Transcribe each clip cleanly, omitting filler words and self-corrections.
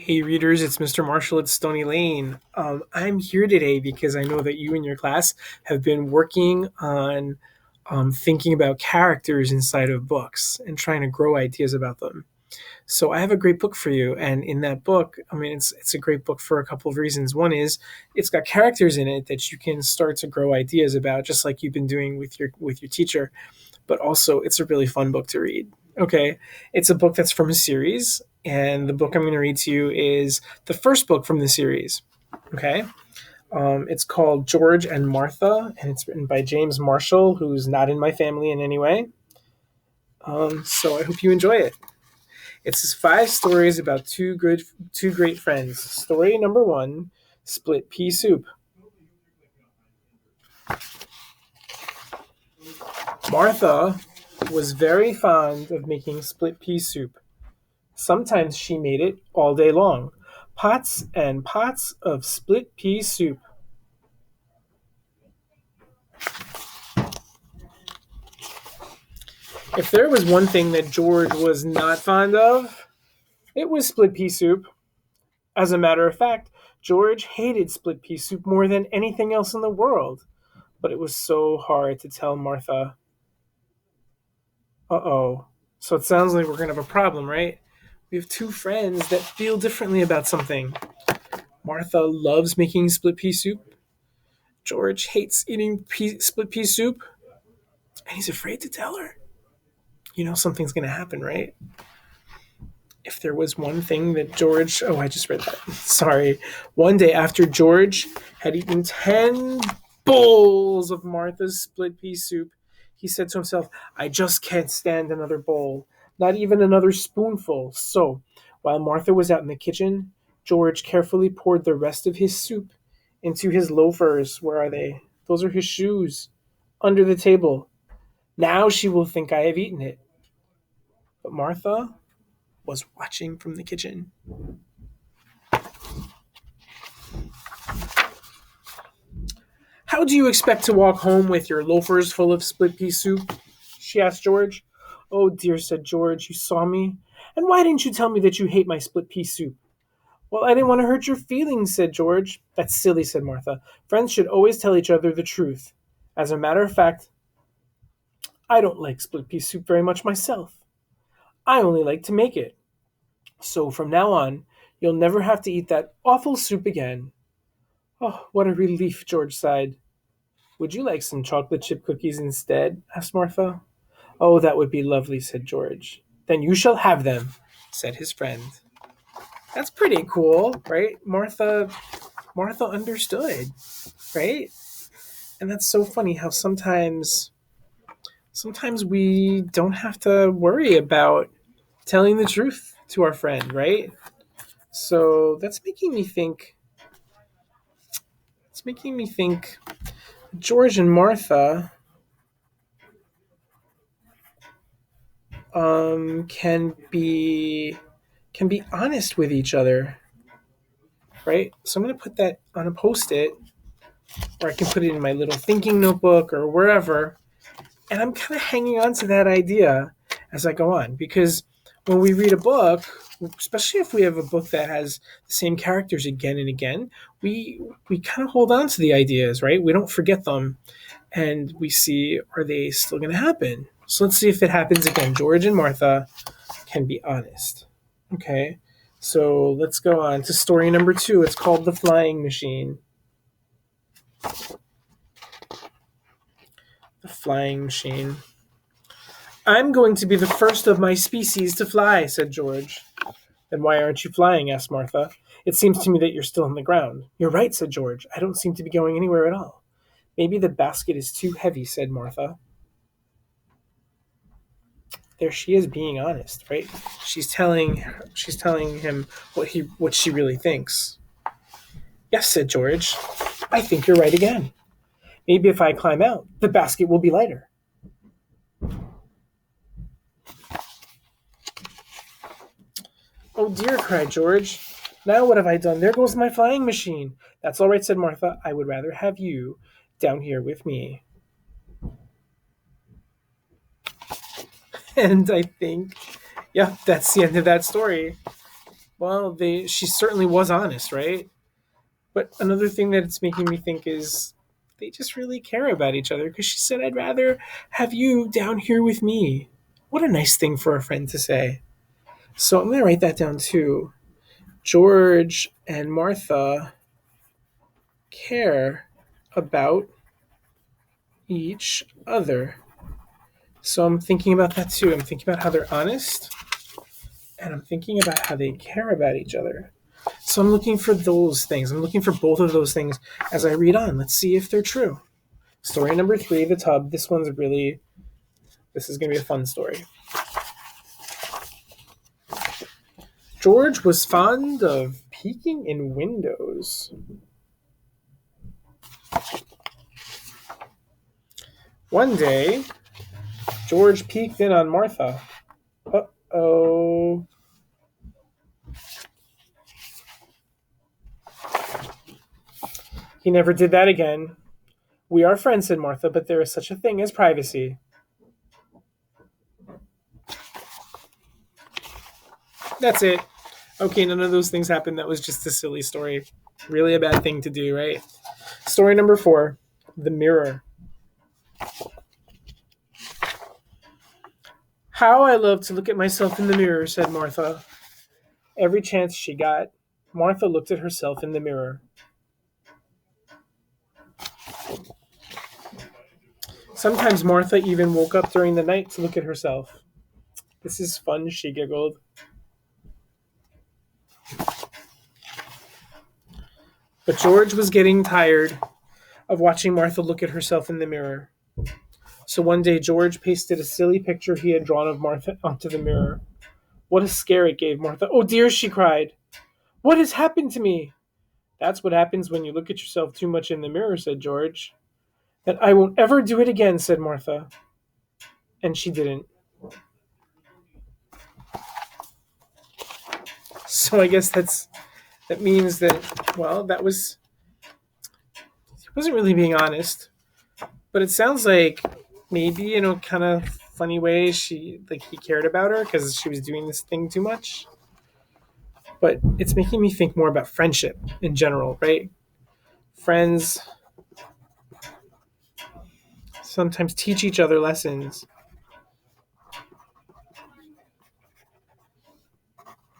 Hey readers, it's Mr. Marshall at Stony Lane. I'm here today because I know that you and your class have been working on thinking about characters inside of books and trying to grow ideas about them. So I have a great book for you, and in that book, it's a great book for a couple of reasons. One is it's got characters in it that you can start to grow ideas about, just like you've been doing with your teacher. But also, it's a really fun book to read. Okay, it's a book that's from a series, and the book I'm going to read to you is the first book from the series. Okay, it's called George and Martha, and it's written by James Marshall, who's not in my family in any way. So I hope you enjoy it. It's 5 stories about two great friends. Story number 1: Split Pea Soup. Martha was very fond of making split pea soup. Sometimes she made it all day long. Pots and pots of split pea soup. If there was one thing that George was not fond of, it was split pea soup. As a matter of fact, George hated split pea soup more than anything else in the world. But it was so hard to tell Martha. Uh-oh. So it sounds like we're going to have a problem, right? We have two friends that feel differently about something. Martha loves making split pea soup. George hates eating split pea soup. And he's afraid to tell her. You know something's going to happen, right? If there was one thing that George... Oh, I just read that. Sorry. One day after George had eaten 10 bowls of Martha's split pea soup, he said to himself, I just can't stand another bowl. Not even another spoonful. So, while Martha was out in the kitchen, George carefully poured the rest of his soup into his loafers. Where are they? Those are his shoes. Under the table. Now she will think I have eaten it. But Martha was watching from the kitchen. How do you expect to walk home with your loafers full of split pea soup? She asked George. Oh dear, said George, you saw me? And why didn't you tell me that you hate my split pea soup? Well, I didn't want to hurt your feelings, said George. That's silly, said Martha. Friends should always tell each other the truth. As a matter of fact, I don't like split pea soup very much myself. I only like to make it. So from now on, you'll never have to eat that awful soup again. Oh, what a relief, George sighed. Would you like some chocolate chip cookies instead? Asked Martha. Oh, that would be lovely, said George. Then you shall have them, said his friend. That's pretty cool, right? Martha understood, right? And that's so funny how sometimes we don't have to worry about telling the truth to our friend, right? So that's making me think. It's making me think. George and Martha can be honest with each other, right? So I'm going to put that on a post-it, or I can put it in my little thinking notebook or wherever, and I'm kind of hanging on to that idea as I go on, because when we read a book, especially if we have a book that has the same characters again and again, we kind of hold on to the ideas, right? We don't forget them, and we see, are they still going to happen? So let's see if it happens again. George and Martha can be honest. Okay, so let's go on to story number 2. It's called The Flying Machine. The Flying Machine. I'm going to be the first of my species to fly, said George. Then why aren't you flying? Asked Martha. It seems to me that you're still on the ground. You're right, said George. I don't seem to be going anywhere at all. Maybe the basket is too heavy, said Martha. There she is being honest, right? She's telling him what she really thinks. Yes, said George. I think you're right again. Maybe if I climb out, the basket will be lighter. Oh dear, cried George. Now what have I done? There goes my flying machine. That's all right, said Martha. I would rather have you down here with me. And I think, yeah, that's the end of that story. Well, she certainly was honest, right? But another thing that it's making me think is they just really care about each other because she said, I'd rather have you down here with me. What a nice thing for a friend to say. So I'm going to write that down too. George and Martha care about each other. So I'm thinking about that too. I'm thinking about how they're honest and I'm thinking about how they care about each other. So I'm looking for those things. I'm looking for both of those things as I read on. Let's see if they're true. Story number 3, the tub. This is going to be a fun story. George was fond of peeking in windows. One day, George peeked in on Martha. Uh-oh. He never did that again. We are friends, said Martha, but there is such a thing as privacy. That's it. Okay, none of those things happened. That was just a silly story. Really a bad thing to do, right? Story number 4, the mirror. How I love to look at myself in the mirror, said Martha. Every chance she got, Martha looked at herself in the mirror. Sometimes Martha even woke up during the night to look at herself. This is fun, she giggled. But George was getting tired of watching Martha look at herself in the mirror. So one day George pasted a silly picture he had drawn of Martha onto the mirror. What a scare it gave Martha. Oh dear, she cried. What has happened to me? That's what happens when you look at yourself too much in the mirror, said George. Then I won't ever do it again, said Martha. And she didn't. So I guess that means that, well, he wasn't really being honest. But it sounds like maybe in a kind of funny way he cared about her because she was doing this thing too much. But it's making me think more about friendship in general, right? Friends sometimes teach each other lessons.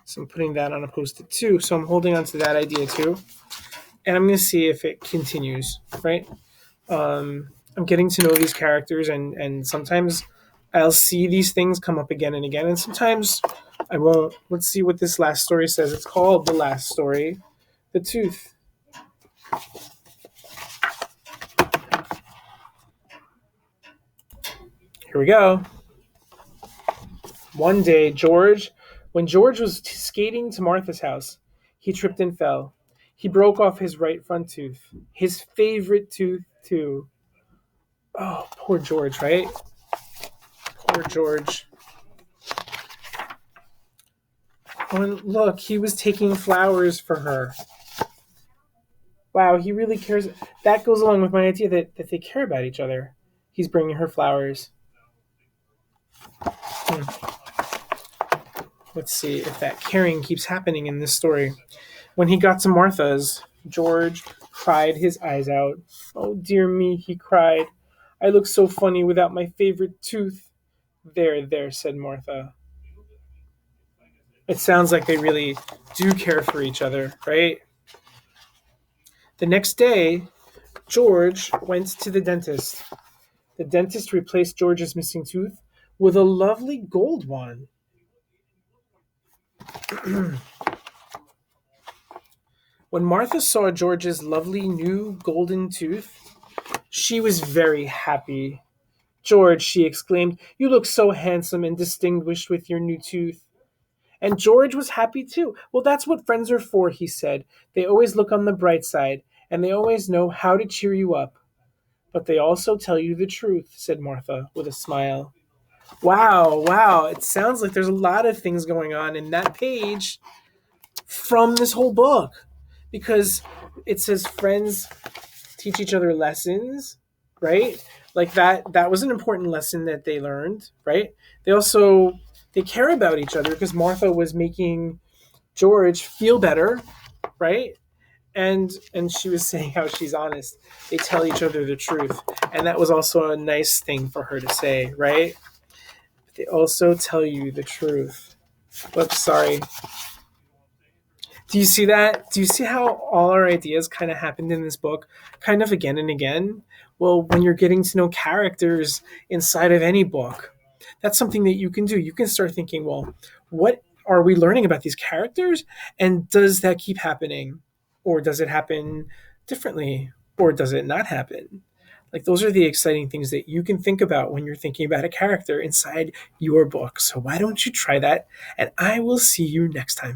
So I'm putting that on a post-it too. So I'm holding on to that idea too. And I'm going to see if it continues, right? I'm getting to know these characters, and sometimes I'll see these things come up again and again, and sometimes I won't. Let's see what this last story says. It's called The Last Story, The Tooth. Here we go. One day, when George was skating to Martha's house, he tripped and fell. He broke off his right front tooth, his favorite tooth, too. Oh, poor George, right? Poor George. Oh, and look, he was taking flowers for her. Wow, he really cares. That goes along with my idea that they care about each other. He's bringing her flowers. Let's see if that caring keeps happening in this story. When he got to Martha's, George cried his eyes out. Oh, dear me, he cried. I look so funny without my favorite tooth. There, said Martha. It sounds like they really do care for each other, right? The next day, George went to the dentist. The dentist replaced George's missing tooth with a lovely gold one. When Martha saw George's lovely new golden tooth, she was very happy. George, she exclaimed, you look so handsome and distinguished with your new tooth. And George was happy too. Well, that's what friends are for, he said. They always look on the bright side, and they always know how to cheer you up. But they also tell you the truth, said Martha with a smile. Wow. It sounds like there's a lot of things going on in that page from this whole book. Because it says friends teach each other lessons, right? Like that was an important lesson that they learned, right? They care about each other because Martha was making George feel better, right? And she was saying how she's honest. They tell each other the truth, and that was also a nice thing for her to say, right? They also tell you the truth. Whoops, sorry. Do you see that? Do you see how all our ideas kind of happened in this book, kind of again and again? Well, when you're getting to know characters inside of any book, that's something that you can do. You can start thinking, well, what are we learning about these characters? And does that keep happening? Or does it happen differently? Or does it not happen? Like, those are the exciting things that you can think about when you're thinking about a character inside your book. So, why don't you try that? And I will see you next time.